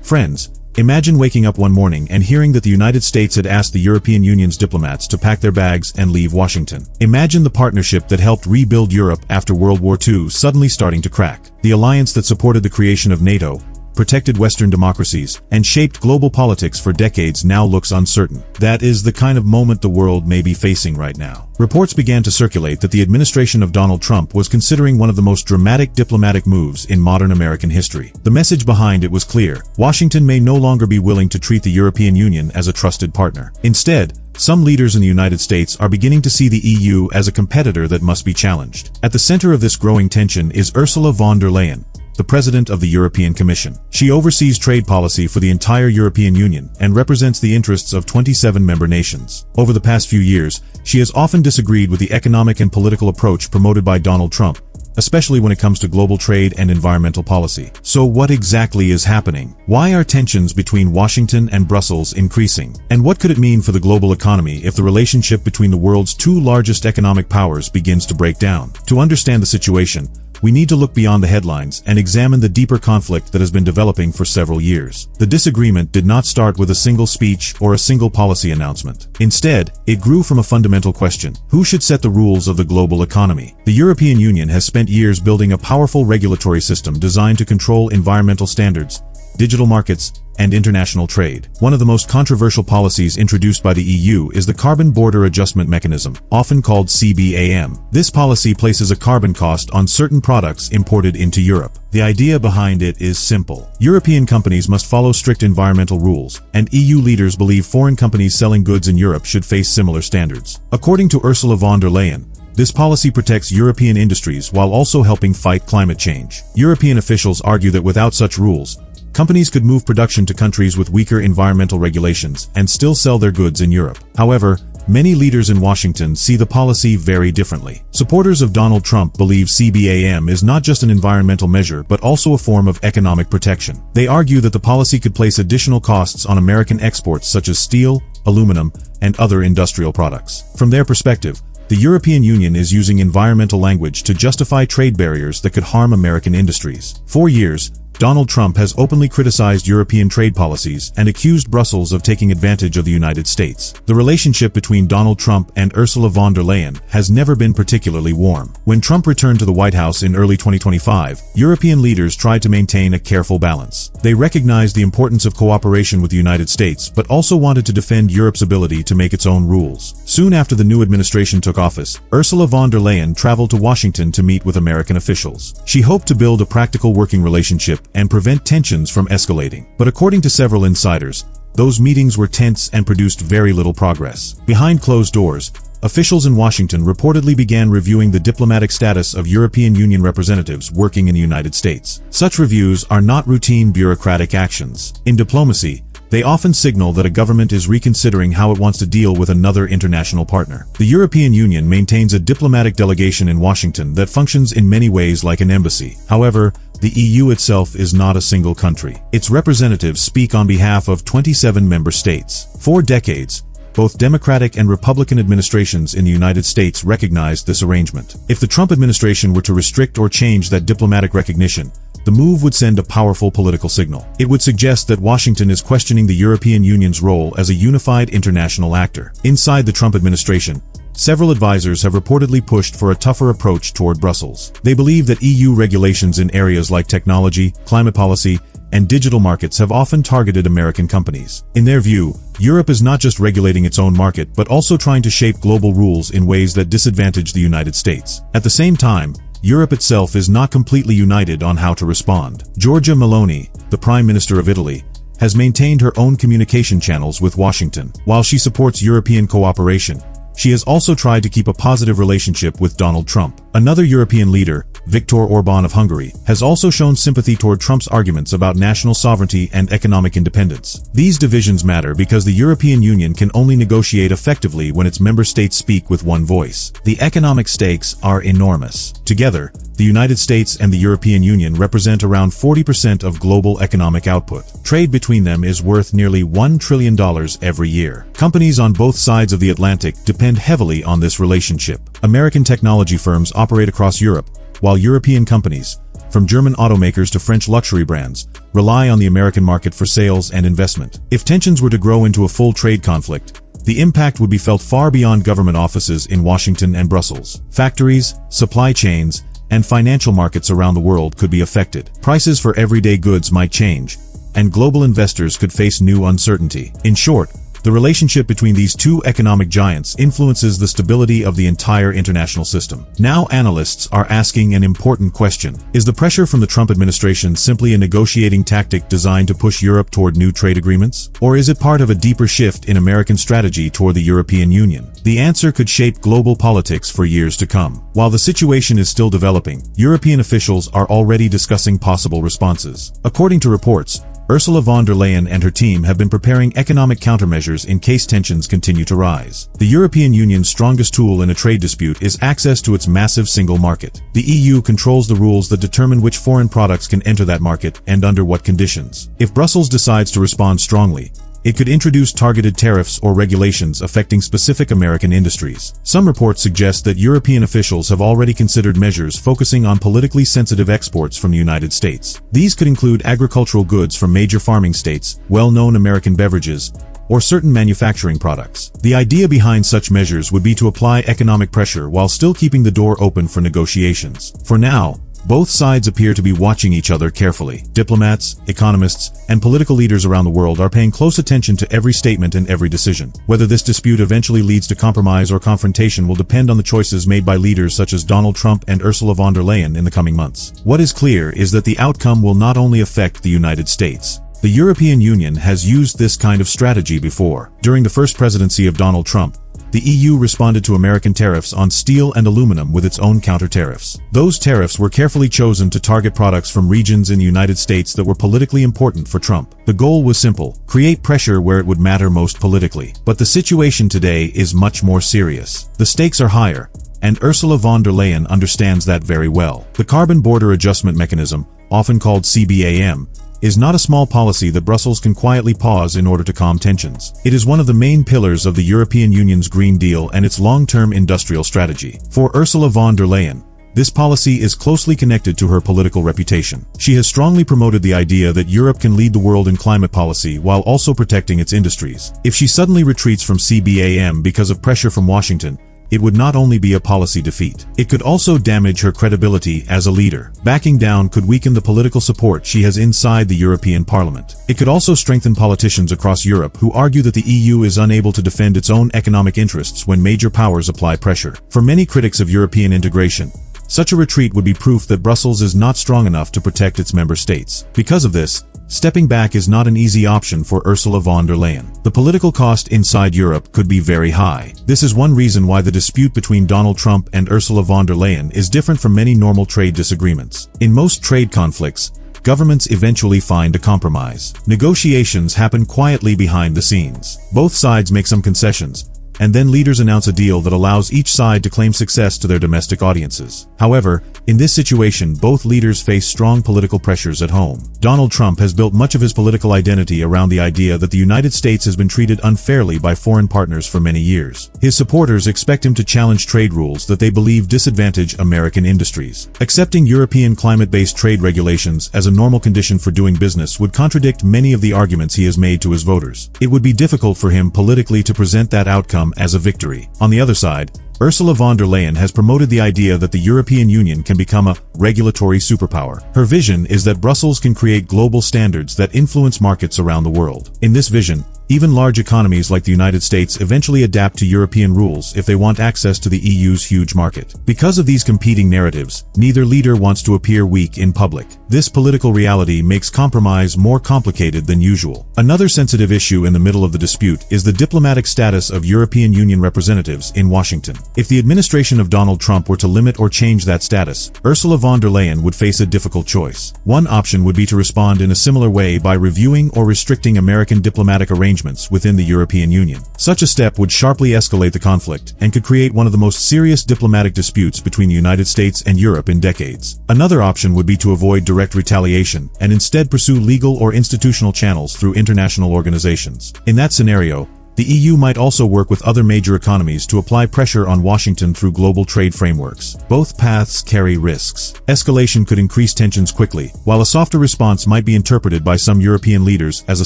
Friends, imagine waking up one morning and hearing that the United States had asked the European Union's diplomats to pack their bags and leave Washington. Imagine the partnership that helped rebuild Europe after World War II suddenly starting to crack. The alliance that supported the creation of NATO, protected Western democracies, and shaped global politics for decades now looks uncertain. That is the kind of moment the world may be facing right now. Reports began to circulate that the administration of Donald Trump was considering one of the most dramatic diplomatic moves in modern American history. The message behind it was clear: Washington may no longer be willing to treat the European Union as a trusted partner. Instead, some leaders in the United States are beginning to see the EU as a competitor that must be challenged. At the center of this growing tension is Ursula von der Leyen, the President of the European Commission. She oversees trade policy for the entire European Union and represents the interests of 27 member nations. Over the past few years, she has often disagreed with the economic and political approach promoted by Donald Trump, especially when it comes to global trade and environmental policy. So what exactly is happening? Why are tensions between Washington and Brussels increasing? And what could it mean for the global economy if the relationship between the world's two largest economic powers begins to break down? To understand the situation, we need to look beyond the headlines and examine the deeper conflict that has been developing for several years. The disagreement did not start with a single speech or a single policy announcement. Instead, it grew from a fundamental question: who should set the rules of the global economy? The European Union has spent years building a powerful regulatory system designed to control environmental standards, digital markets, and international trade. One of the most controversial policies introduced by the EU is the Carbon Border Adjustment Mechanism, often called CBAM. This policy places a carbon cost on certain products imported into Europe. The idea behind it is simple. European companies must follow strict environmental rules, and EU leaders believe foreign companies selling goods in Europe should face similar standards. According to Ursula von der Leyen, this policy protects European industries while also helping fight climate change. European officials argue that without such rules, companies could move production to countries with weaker environmental regulations and still sell their goods in Europe. However, many leaders in Washington see the policy very differently. Supporters of Donald Trump believe CBAM is not just an environmental measure but also a form of economic protection. They argue that the policy could place additional costs on American exports such as steel, aluminum, and other industrial products. From their perspective, the European Union is using environmental language to justify trade barriers that could harm American industries. For years, Donald Trump has openly criticized European trade policies and accused Brussels of taking advantage of the United States. The relationship between Donald Trump and Ursula von der Leyen has never been particularly warm. When Trump returned to the White House in early 2025, European leaders tried to maintain a careful balance. They recognized the importance of cooperation with the United States, but also wanted to defend Europe's ability to make its own rules. Soon after the new administration took office, Ursula von der Leyen traveled to Washington to meet with American officials. She hoped to build a practical working relationship and prevent tensions from escalating. But according to several insiders, those meetings were tense and produced very little progress. Behind closed doors, officials in Washington reportedly began reviewing the diplomatic status of European Union representatives working in the United States. Such reviews are not routine bureaucratic actions. In diplomacy, they often signal that a government is reconsidering how it wants to deal with another international partner. The European Union maintains a diplomatic delegation in Washington that functions in many ways like an embassy. However, the EU itself is not a single country. Its representatives speak on behalf of 27 member states. For decades, both Democratic and Republican administrations in the United States recognized this arrangement. If the Trump administration were to restrict or change that diplomatic recognition, the move would send a powerful political signal. It would suggest that Washington is questioning the European Union's role as a unified international actor. Inside the Trump administration, several advisors have reportedly pushed for a tougher approach toward Brussels. They believe that EU regulations in areas like technology, climate policy, and digital markets have often targeted American companies. In their view, Europe is not just regulating its own market but also trying to shape global rules in ways that disadvantage the United States. At the same time, Europe itself is not completely united on how to respond. Giorgia Meloni, the Prime Minister of Italy, has maintained her own communication channels with Washington. While she supports European cooperation, she has also tried to keep a positive relationship with Donald Trump. Another European leader, Viktor Orban of Hungary, has also shown sympathy toward Trump's arguments about national sovereignty and economic independence. These divisions matter because the European Union can only negotiate effectively when its member states speak with one voice. The economic stakes are enormous. Together, the United States and the European Union represent around 40% of global economic output. Trade between them is worth nearly $1 trillion every year. Companies on both sides of the Atlantic depend heavily on this relationship. American technology firms operate across Europe, while European companies, from German automakers to French luxury brands, rely on the American market for sales and investment. If tensions were to grow into a full trade conflict, the impact would be felt far beyond government offices in Washington and Brussels. Factories, supply chains, and financial markets around the world could be affected. Prices for everyday goods might change, and global investors could face new uncertainty. In short, the relationship between these two economic giants influences the stability of the entire international system. Now analysts are asking an important question. Is the pressure from the Trump administration simply a negotiating tactic designed to push Europe toward new trade agreements? Or is it part of a deeper shift in American strategy toward the European Union? The answer could shape global politics for years to come. While the situation is still developing, European officials are already discussing possible responses. According to reports, Ursula von der Leyen and her team have been preparing economic countermeasures in case tensions continue to rise. The European Union's strongest tool in a trade dispute is access to its massive single market. The EU controls the rules that determine which foreign products can enter that market and under what conditions. If Brussels decides to respond strongly, it could introduce targeted tariffs or regulations affecting specific American industries. Some reports suggest that European officials have already considered measures focusing on politically sensitive exports from the United States. These could include agricultural goods from major farming states, well-known American beverages, or certain manufacturing products. The idea behind such measures would be to apply economic pressure while still keeping the door open for negotiations. For now, both sides appear to be watching each other carefully. Diplomats, economists, and political leaders around the world are paying close attention to every statement and every decision. Whether this dispute eventually leads to compromise or confrontation will depend on the choices made by leaders such as Donald Trump and Ursula von der Leyen in the coming months. What is clear is that the outcome will not only affect the United States. The European Union has used this kind of strategy before. During the first presidency of Donald Trump, the EU responded to American tariffs on steel and aluminum with its own counter-tariffs. Those tariffs were carefully chosen to target products from regions in the United States that were politically important for Trump. The goal was simple: create pressure where it would matter most politically. But the situation today is much more serious. The stakes are higher, and Ursula von der Leyen understands that very well. The Carbon Border Adjustment Mechanism, often called CBAM, is not a small policy that Brussels can quietly pause in order to calm tensions. It is one of the main pillars of the European Union's Green Deal and its long-term industrial strategy. For Ursula von der Leyen, this policy is closely connected to her political reputation. She has strongly promoted the idea that Europe can lead the world in climate policy while also protecting its industries. If she suddenly retreats from CBAM because of pressure from Washington, it would not only be a policy defeat, it could also damage her credibility as a leader. Backing down could weaken the political support she has inside the European Parliament. It could also strengthen politicians across Europe who argue that the EU is unable to defend its own economic interests when major powers apply pressure. For many critics of European integration, such a retreat would be proof that Brussels is not strong enough to protect its member states. Because of this, stepping back is not an easy option for Ursula von der Leyen. The political cost inside Europe could be very high. This is one reason why the dispute between Donald Trump and Ursula von der Leyen is different from many normal trade disagreements. In most trade conflicts, governments eventually find a compromise. Negotiations happen quietly behind the scenes. Both sides make some concessions, and then leaders announce a deal that allows each side to claim success to their domestic audiences. However, in this situation, both leaders face strong political pressures at home. Donald Trump has built much of his political identity around the idea that the United States has been treated unfairly by foreign partners for many years. His supporters expect him to challenge trade rules that they believe disadvantage American industries. Accepting European climate-based trade regulations as a normal condition for doing business would contradict many of the arguments he has made to his voters. It would be difficult for him politically to present that outcome as a victory. On the other side, Ursula von der Leyen has promoted the idea that the European Union can become a regulatory superpower. Her vision is that Brussels can create global standards that influence markets around the world. In this vision, even large economies like the United States eventually adapt to European rules if they want access to the EU's huge market. Because of these competing narratives, neither leader wants to appear weak in public. This political reality makes compromise more complicated than usual. Another sensitive issue in the middle of the dispute is the diplomatic status of European Union representatives in Washington. If the administration of Donald Trump were to limit or change that status, Ursula von der Leyen would face a difficult choice. One option would be to respond in a similar way by reviewing or restricting American diplomatic arrangements within the European Union. Such a step would sharply escalate the conflict and could create one of the most serious diplomatic disputes between the United States and Europe in decades. Another option would be to avoid direct retaliation and instead pursue legal or institutional channels through international organizations. In that scenario, The EU might also work with other major economies to apply pressure on Washington through global trade frameworks. Both paths carry risks. Escalation could increase tensions quickly, while a softer response might be interpreted by some European leaders as a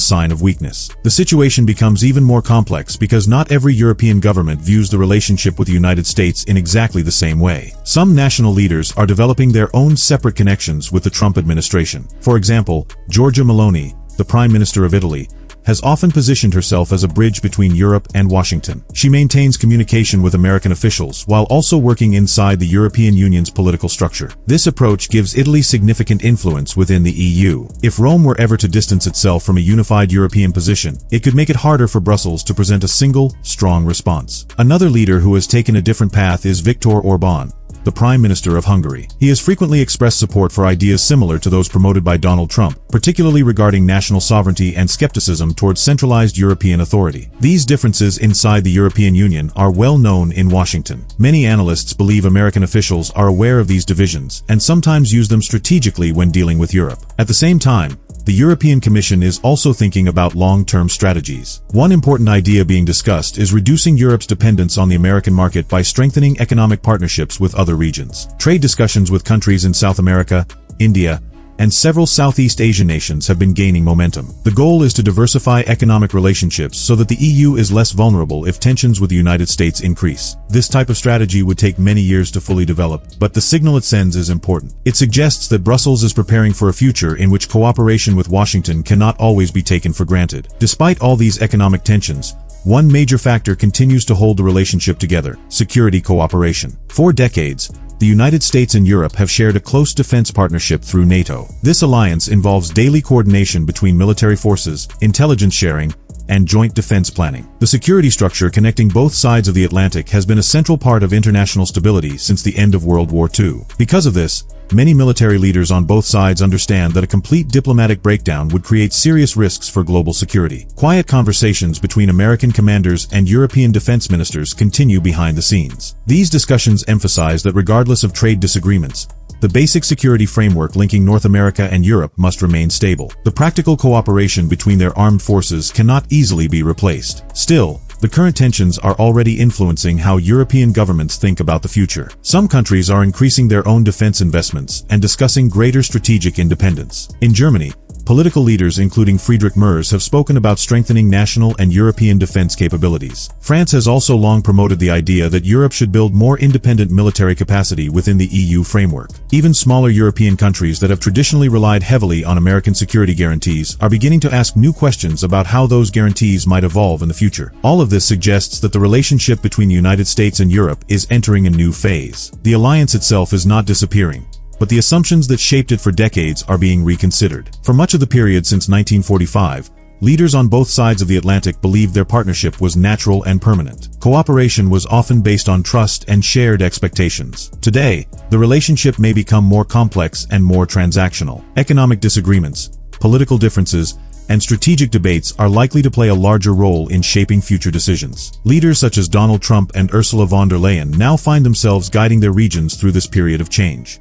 sign of weakness. The situation becomes even more complex because not every European government views the relationship with the United States in exactly the same way. Some national leaders are developing their own separate connections with the Trump administration. For example, Giorgia Meloni, the Prime Minister of Italy, has often positioned herself as a bridge between Europe and Washington. She maintains communication with American officials while also working inside the European Union's political structure. This approach gives Italy significant influence within the EU. If Rome were ever to distance itself from a unified European position, it could make it harder for Brussels to present a single, strong response. Another leader who has taken a different path is Viktor Orbán, the Prime Minister of Hungary. He has frequently expressed support for ideas similar to those promoted by Donald Trump, particularly regarding national sovereignty and skepticism towards centralized European authority. These differences inside the European Union are well known in Washington. Many analysts believe American officials are aware of these divisions and sometimes use them strategically when dealing with Europe. At the same time, the European Commission is also thinking about long-term strategies. One important idea being discussed is reducing Europe's dependence on the American market by strengthening economic partnerships with other regions. Trade discussions with countries in South America, India, and several Southeast Asian nations have been gaining momentum. The goal is to diversify economic relationships so that the EU is less vulnerable if tensions with the United States increase. This type of strategy would take many years to fully develop, but the signal it sends is important. It suggests that Brussels is preparing for a future in which cooperation with Washington cannot always be taken for granted. Despite all these economic tensions, one major factor continues to hold the relationship together: security cooperation. For decades, the United States and Europe have shared a close defense partnership through NATO. This alliance involves daily coordination between military forces, intelligence sharing, and joint defense planning. The security structure connecting both sides of the Atlantic has been a central part of international stability since the end of World War II. Because of this, many military leaders on both sides understand that a complete diplomatic breakdown would create serious risks for global security. Quiet conversations between American commanders and European defense ministers continue behind the scenes. These discussions emphasize that regardless of trade disagreements, the basic security framework linking North America and Europe must remain stable. The practical cooperation between their armed forces cannot easily be replaced. Still, the current tensions are already influencing how European governments think about the future. Some countries are increasing their own defense investments and discussing greater strategic independence. In Germany, political leaders including Friedrich Merz have spoken about strengthening national and European defense capabilities. France has also long promoted the idea that Europe should build more independent military capacity within the EU framework. Even smaller European countries that have traditionally relied heavily on American security guarantees are beginning to ask new questions about how those guarantees might evolve in the future. All of this suggests that the relationship between the United States and Europe is entering a new phase. The alliance itself is not disappearing, but the assumptions that shaped it for decades are being reconsidered. For much of the period since 1945, leaders on both sides of the Atlantic believed their partnership was natural and permanent. Cooperation was often based on trust and shared expectations. Today, the relationship may become more complex and more transactional. Economic disagreements, political differences, and strategic debates are likely to play a larger role in shaping future decisions. Leaders such as Donald Trump and Ursula von der Leyen now find themselves guiding their regions through this period of change.